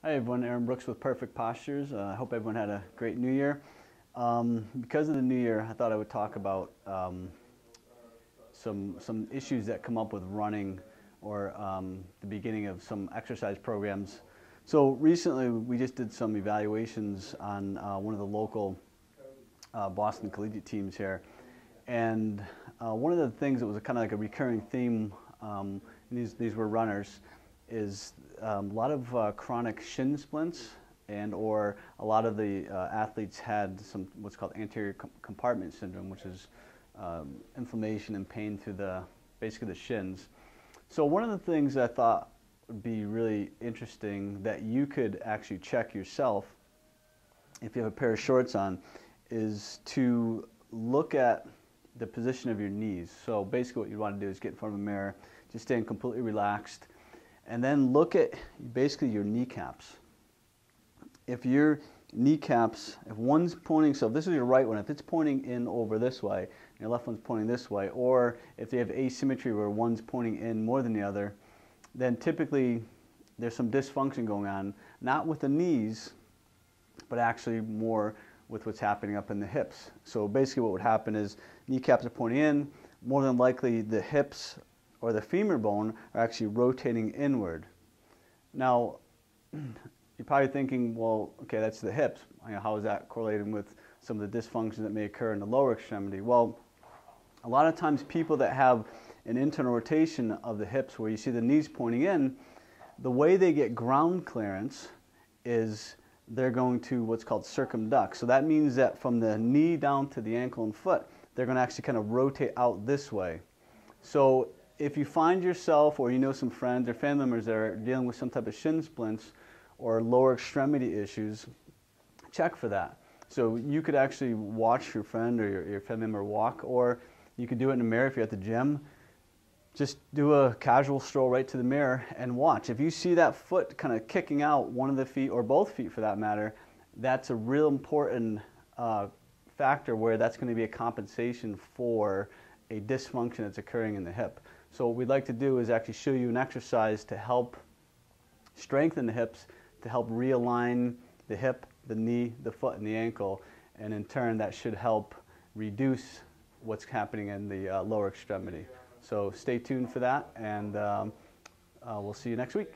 Hi everyone, Aaron Brooks with Perfect Postures. I hope everyone had a great New Year. Because of the New Year, I thought I would talk about some issues that come up with running or the beginning of some exercise programs. So recently we just did some evaluations on one of the local Boston collegiate teams here. And one of the things that was kind of like a recurring theme, these were runners, is a lot of chronic shin splints, and or a lot of the athletes had some what's called anterior compartment syndrome, which is inflammation and pain through basically the shins. So one of the things I thought would be really interesting that you could actually check yourself if you have a pair of shorts on is to look at the position of your knees. So basically what you want to do is get in front of a mirror, just staying completely relaxed, and then look at basically your kneecaps. If your kneecaps, if one's pointing, so if this is your right one, if it's pointing in over this way, and your left one's pointing this way, or if they have asymmetry where one's pointing in more than the other, then typically there's some dysfunction going on, not with the knees, but actually more with what's happening up in the hips. So basically what would happen is kneecaps are pointing in, more than likely the hips or the femur bone are actually rotating inward. Now, you're probably thinking, well, okay, that's the hips. How is that correlating with some of the dysfunction that may occur in the lower extremity? Well, a lot of times people that have an internal rotation of the hips where you see the knees pointing in, the way they get ground clearance is they're going to what's called circumduct. So that means that from the knee down to the ankle and foot, they're going to actually kind of rotate out this way. So if you find yourself, or you know some friends or family members that are dealing with some type of shin splints or lower extremity issues, check for that. So you could actually watch your friend or your family member walk, or you could do it in the mirror if you're at the gym. Just do a casual stroll right to the mirror and watch. If you see that foot kind of kicking out, one of the feet or both feet for that matter, that's a real important factor where that's going to be a compensation for a dysfunction that's occurring in the hip. So what we'd like to do is actually show you an exercise to help strengthen the hips, to help realign the hip, the knee, the foot, and the ankle, and in turn that should help reduce what's happening in the lower extremity. So stay tuned for that, and we'll see you next week.